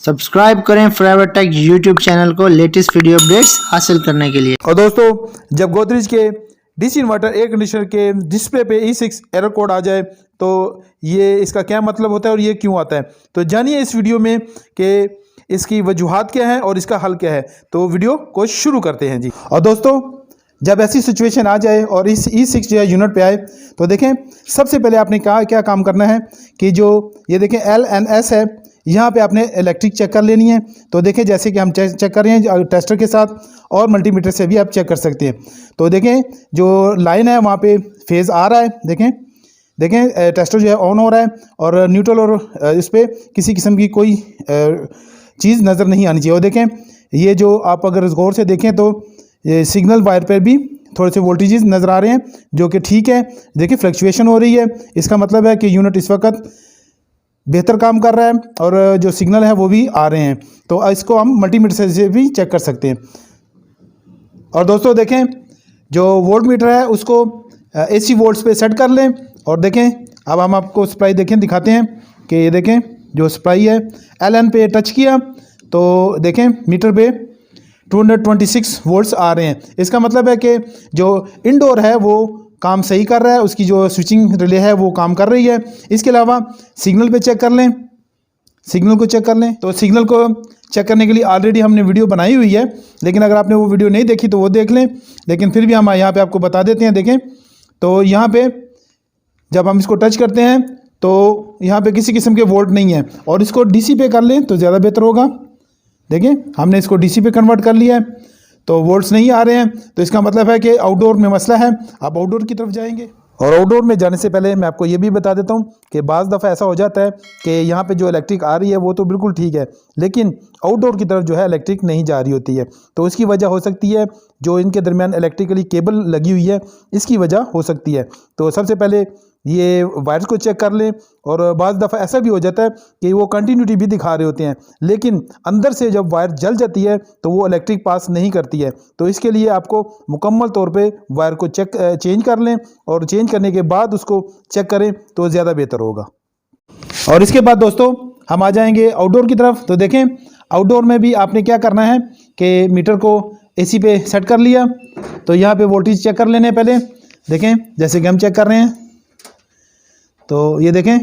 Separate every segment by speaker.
Speaker 1: Subscribe करें forever take YouTube channel को latest video updates हासिल करने के लिए।
Speaker 2: और दोस्तों, जब गोदरेज के डीसी इन्वर्टर एयर कंडीशनर के डिस्प्ले पे E6 एरर कोड आ जाए तो ये इसका क्या मतलब होता है और ये क्यों आता है, तो जानिए इस वीडियो में कि इसकी वजूहात क्या है और इसका हल क्या है। तो वीडियो को शुरू करते हैं जी। और दोस्तों, जब ऐसी सिचुएशन आ जाए और इस E6 जो है यूनिट पे आए तो देखें, सबसे पहले आपने क्या काम करना है कि जो ये देखें LNS है, यहाँ पे आपने इलेक्ट्रिक चेक कर लेनी है। तो देखें, जैसे कि हम चेक कर रहे हैं टेस्टर के साथ और मल्टीमीटर से भी आप चेक कर सकते हैं। तो देखें, जो लाइन है वहाँ पे फेज़ आ रहा है, देखें टेस्टर जो है ऑन हो रहा है और न्यूट्रल और इस पर किसी किस्म की कोई चीज़ नज़र नहीं आनी चाहिए। और देखें, ये जो आप अगर गौर से देखें तो ये सिग्नल वायर पर भी थोड़े से वोल्टेजेस नज़र आ रहे हैं जो कि ठीक है। देखिए, फ्लक्चुएशन हो रही है, इसका मतलब है कि यूनिट इस वक्त बेहतर काम कर रहा है और जो सिग्नल है वो भी आ रहे हैं। तो इसको हम मल्टीमीटर से भी चेक कर सकते हैं। और दोस्तों देखें, जो वोल्ट मीटर है उसको AC वोल्ट्स पे सेट कर लें। और देखें, अब हम आपको सप्लाई दिखाते हैं कि ये देखें, जो सप्लाई है LN पे टच किया तो देखें मीटर पे 226 वोल्ट्स आ रहे हैं। इसका मतलब है कि जो इंडोर है वो काम सही कर रहा है, उसकी जो स्विचिंग रिले है वो काम कर रही है। इसके अलावा सिग्नल पे चेक कर लें, सिग्नल को चेक कर लें। तो सिग्नल को चेक करने के लिए ऑलरेडी हमने वीडियो बनाई हुई है, लेकिन अगर आपने वो वीडियो नहीं देखी तो वो देख लें। लेकिन फिर भी हम यहाँ पे आपको बता देते हैं। देखें, तो यहाँ पे जब हम इसको टच करते हैं तो यहाँ पे किसी किस्म के वोल्ट नहीं है, और इसको DC पे कर लें तो ज़्यादा बेहतर होगा। देखें, हमने इसको DC पे कन्वर्ट कर लिया है तो वोल्ट्स नहीं आ रहे हैं, तो इसका मतलब है कि आउटडोर में मसला है। आप आउटडोर की तरफ जाएंगे। और आउटडोर में जाने से पहले मैं आपको ये भी बता देता हूँ कि बाज़ दफ़ा ऐसा हो जाता है कि यहाँ पे जो इलेक्ट्रिक आ रही है वो तो बिल्कुल ठीक है, लेकिन आउटडोर की तरफ जो है इलेक्ट्रिक नहीं जा रही होती है। तो इसकी वजह हो सकती है जो इनके दरमियान इलेक्ट्रिकली केबल लगी हुई है, इसकी वजह हो सकती है। तो सबसे पहले ये वायर्स को चेक कर लें। और बाज़ दफ़ा ऐसा भी हो जाता है कि वो कंटिन्यूटी भी दिखा रहे होते हैं, लेकिन अंदर से जब वायर जल जाती है तो वो इलेक्ट्रिक पास नहीं करती है। तो इसके लिए आपको मुकम्मल तौर पे वायर को चेंज कर लें, और चेंज करने के बाद उसको चेक करें तो ज़्यादा बेहतर होगा। और इसके बाद दोस्तों, हम आ जाएंगे आउटडोर की तरफ। तो देखें, आउटडोर में भी आपने क्या करना है कि मीटर को AC पे सेट कर लिया। तो यहाँ पे वोल्टेज चेक कर लेने पहले। देखें, जैसे कि हम चेक कर रहे हैं तो ये देखें,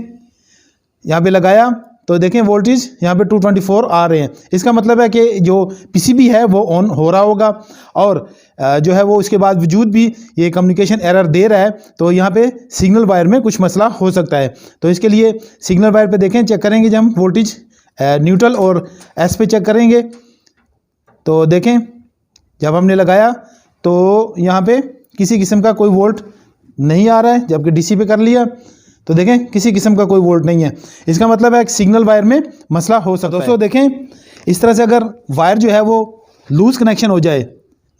Speaker 2: यहाँ पे लगाया तो देखें वोल्टेज यहाँ पे 224 आ रहे हैं। इसका मतलब है कि जो PCB है वो ऑन हो रहा होगा, और जो है वो उसके बाद वजूद भी ये कम्युनिकेशन एरर दे रहा है। तो यहाँ पे सिग्नल वायर में कुछ मसला हो सकता है। तो इसके लिए सिग्नल वायर पे देखें, चेक करेंगे जब हम वोल्टेज न्यूट्रल और S पे चेक करेंगे तो देखें, जब हमने लगाया तो यहाँ पे किसी किस्म का कोई वोल्ट नहीं आ रहा है, जबकि DC पे कर लिया तो देखें किसी किस्म का कोई वोल्ट नहीं है। इसका मतलब है कि सिग्नल वायर में मसला हो सकता है। दोस्तों देखें, इस तरह से अगर वायर जो है वो लूज़ कनेक्शन हो जाए,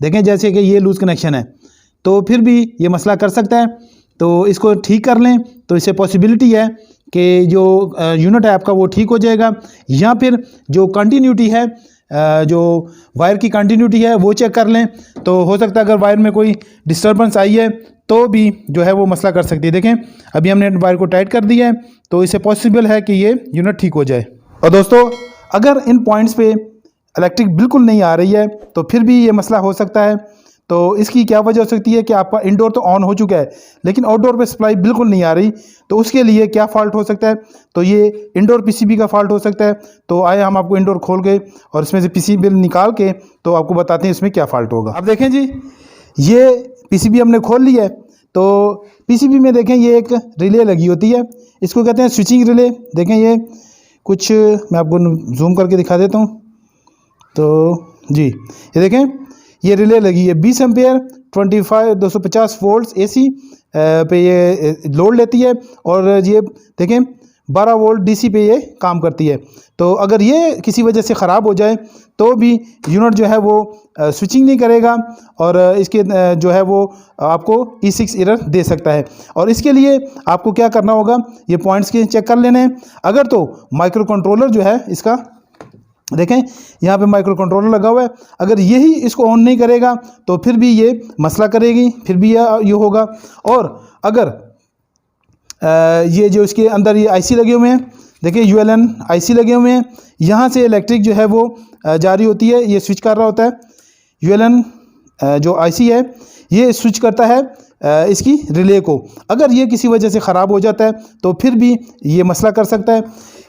Speaker 2: देखें जैसे कि ये लूज़ कनेक्शन है, तो फिर भी ये मसला कर सकता है। तो इसको ठीक कर लें तो इससे पॉसिबिलिटी है कि जो यूनिट है आपका वो ठीक हो जाएगा। या फिर जो कंटिन्यूटी है, जो वायर की कंटिन्यूटी है वो चेक कर लें। तो हो सकता है अगर वायर में कोई डिस्टर्बेंस आई है तो भी जो है वो मसला कर सकती है। देखें, अभी हमने वायर को टाइट कर दिया है तो इससे पॉसिबल है कि ये यूनिट ठीक हो जाए। और दोस्तों, अगर इन पॉइंट्स पे इलेक्ट्रिक बिल्कुल नहीं आ रही है तो फिर भी ये मसला हो सकता है। तो इसकी क्या वजह हो सकती है कि आपका इंडोर तो ऑन हो चुका है लेकिन आउटडोर पे सप्लाई बिल्कुल नहीं आ रही। तो उसके लिए क्या फ़ॉल्ट हो सकता है, तो ये इंडोर PCB का फ़ॉल्ट हो सकता है। तो आए हम आपको इंडोर खोल के और इसमें से PCB निकाल के तो आपको बताते हैं इसमें क्या फ़ॉल्ट होगा। अब देखें जी, ये PCB हमने खोल लिया है। तो PCB में देखें ये एक रिले लगी होती है, इसको कहते हैं स्विचिंग रिले। देखें, ये कुछ मैं आपको जूम करके दिखा देता हूँ। तो जी, ये देखें, ये रिले लगी है 20 एम्पेयर 250 वोल्ट्स AC पे ये लोड लेती है, और ये देखें 12 वोल्ट DC पे ये काम करती है। तो अगर ये किसी वजह से ख़राब हो जाए तो भी यूनिट जो है वो स्विचिंग नहीं करेगा, और इसके जो है वो आपको E6 एरर दे सकता है। और इसके लिए आपको क्या करना होगा, ये पॉइंट्स के चेक कर लेने हैं। अगर तो माइक्रो कंट्रोलर जो है इसका, देखें यहाँ पे माइक्रो कंट्रोलर लगा हुआ है, अगर यही इसको ऑन नहीं करेगा तो फिर भी ये मसला करेगी, फिर भी ये होगा। और अगर ये जो इसके अंदर ये IC लगे हुए हैं, देखिए ULN IC लगे हुए हैं, यहाँ से इलेक्ट्रिक जो है वो जारी होती है, ये स्विच कर रहा होता है। ULN जो IC है ये स्विच करता है इसकी रिले को। अगर ये किसी वजह से ख़राब हो जाता है तो फिर भी ये मसला कर सकता है।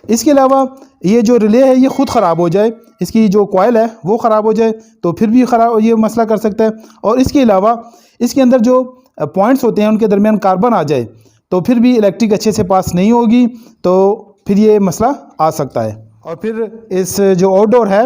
Speaker 2: इसके अलावा ये जो रिले है ये ख़ुद ख़राब हो जाए, इसकी जो कॉइल है वो ख़राब हो जाए तो फिर भी ये मसला कर सकता है। और इसके अलावा इसके अंदर जो पॉइंट्स होते हैं उनके दरमियान कार्बन आ जाए तो फिर भी इलेक्ट्रिक अच्छे से पास नहीं होगी, तो फिर ये मसला आ सकता है। और फिर इस जो आउटडोर है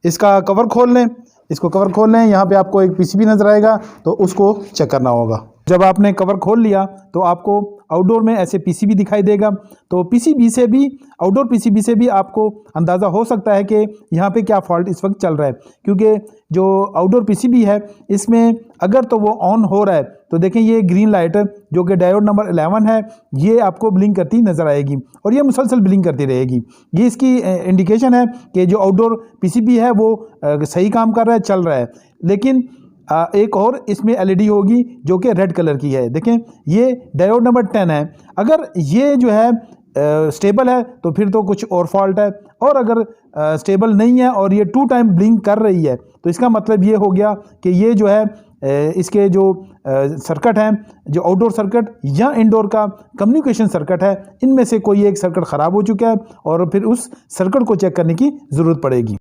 Speaker 2: इसका कवर खोल लें, इसको कवर खोल लें। यहाँ पे आपको एक PCB नज़र आएगा तो उसको चेक करना होगा। जब आपने कवर खोल लिया तो आपको आउटडोर में ऐसे PCB दिखाई देगा। तो PCB से भी, आउटडोर PCB से भी आपको अंदाज़ा हो सकता है कि यहाँ पे क्या फॉल्ट इस वक्त चल रहा है, क्योंकि जो आउटडोर PCB है इसमें अगर तो वो ऑन हो रहा है तो देखें ये ग्रीन लाइट जो कि डायोड नंबर 11 है ये आपको ब्लिंक करती नज़र आएगी और ये मुसलसल ब्लिंक करती रहेगी। ये इसकी इंडिकेशन है कि जो आउटडोर PCB है वो सही काम कर रहा है, चल रहा है। लेकिन एक और इसमें LED होगी जो कि रेड कलर की है। देखें ये डायोड नंबर 10 है, अगर ये जो है स्टेबल है तो फिर तो कुछ और फॉल्ट है, और अगर स्टेबल नहीं है और ये 2 टाइम ब्लिंक कर रही है तो इसका मतलब ये हो गया कि ये जो है इसके जो सर्किट हैं, जो आउटडोर सर्किट या इंडोर का कम्युनिकेशन सर्किट है, इनमें से कोई एक सर्किट ख़राब हो चुका है और फिर उस सर्किट को चेक करने की ज़रूरत पड़ेगी।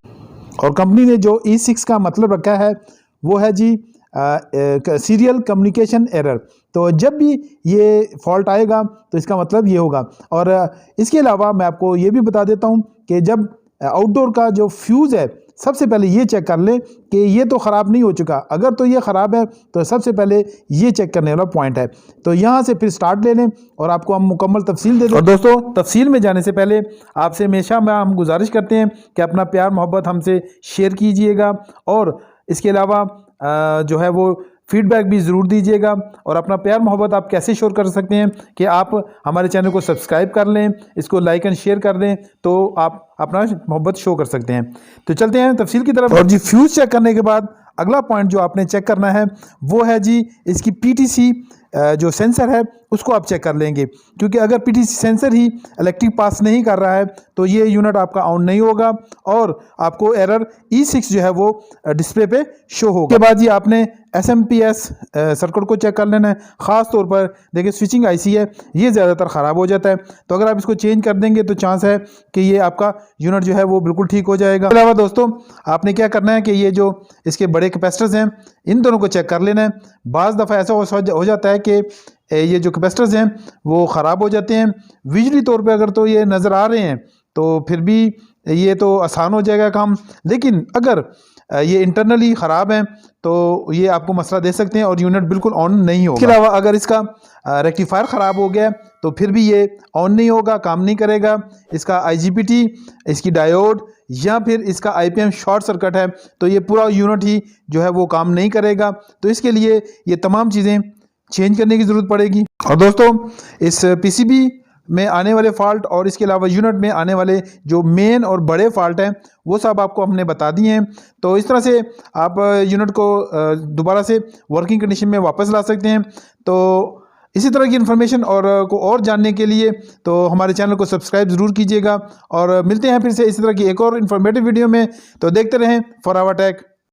Speaker 2: और कंपनी ने जो E6 का मतलब रखा है वो है जी सीरियल कम्युनिकेशन एरर। तो जब भी ये फॉल्ट आएगा तो इसका मतलब ये होगा। और इसके अलावा मैं आपको ये भी बता देता हूँ कि जब आउटडोर का जो फ्यूज़ है सबसे पहले ये चेक कर लें कि ये तो ख़राब नहीं हो चुका। अगर तो ये ख़राब है तो सबसे पहले ये चेक करने वाला पॉइंट है। तो यहाँ से फिर स्टार्ट ले लें और आपको हम मुकम्मल तफसील दे दें। और दोस्तों तफसील में जाने से पहले आपसे हमेशा हम गुजारिश करते हैं कि अपना प्यार मोहब्बत हमसे शेयर कीजिएगा और इसके अलावा जो है वो फीडबैक भी ज़रूर दीजिएगा। और अपना प्यार मोहब्बत आप कैसे शो कर सकते हैं कि आप हमारे चैनल को सब्सक्राइब कर लें, इसको लाइक एंड शेयर कर दें, तो आप अपना मोहब्बत शो कर सकते हैं। तो चलते हैं तफसील की तरफ। और जी फ्यूज़ चेक करने के बाद अगला पॉइंट जो आपने चेक करना है वो है जी इसकी PTC जो सेंसर है उसको आप चेक कर लेंगे, क्योंकि अगर PTC सेंसर ही इलेक्ट्रिक पास नहीं कर रहा है तो ये यूनिट आपका ऑन नहीं होगा और आपको एरर E6 जो है वो डिस्प्ले पे शो होगा। उसके बाद जी आपने SMPS सर्किट को चेक कर लेना है। ख़ास तौर पर देखिए स्विचिंग IC है, ये ज़्यादातर ख़राब हो जाता है, तो अगर आप इसको चेंज कर देंगे तो चांस है कि ये आपका यूनिट जो है वो बिल्कुल ठीक हो जाएगा। इसके अलावा दोस्तों आपने क्या करना है कि ये जो इसके बड़े कैपेसिटर्स हैं इन दोनों को चेक कर लेना है। बाज़ दफ़ा ऐसा हो जाता है कि ये जो कैपेसिटर्स हैं वो ख़राब हो जाते हैं। विजुअली तौर पे अगर तो ये नज़र आ रहे हैं तो फिर भी ये तो आसान हो जाएगा काम, लेकिन अगर ये इंटरनली ख़राब हैं तो ये आपको मसला दे सकते हैं और यूनिट बिल्कुल ऑन नहीं होगा। इसके अलावा अगर इसका रेक्टिफायर ख़राब हो गया तो फिर भी ये ऑन नहीं होगा, काम नहीं करेगा। इसका IGBT, इसकी डायोड या फिर इसका IPM शॉर्ट सर्किट है तो ये पूरा यूनिट ही जो है वो काम नहीं करेगा। तो इसके लिए ये तमाम चीज़ें चेंज करने की ज़रूरत पड़ेगी। और दोस्तों इस PCB में आने वाले फ़ॉल्ट और इसके अलावा यूनिट में आने वाले जो मेन और बड़े फ़ॉल्ट हैं वो सब आपको हमने बता दिए हैं। तो इस तरह से आप यूनिट को दोबारा से वर्किंग कंडीशन में वापस ला सकते हैं। तो इसी तरह की इन्फॉर्मेशन और जानने के लिए तो हमारे चैनल को सब्सक्राइब ज़रूर कीजिएगा और मिलते हैं फिर से इसी तरह की एक और इन्फॉर्मेटिव वीडियो में। तो देखते रहें फॉर आवर टेक।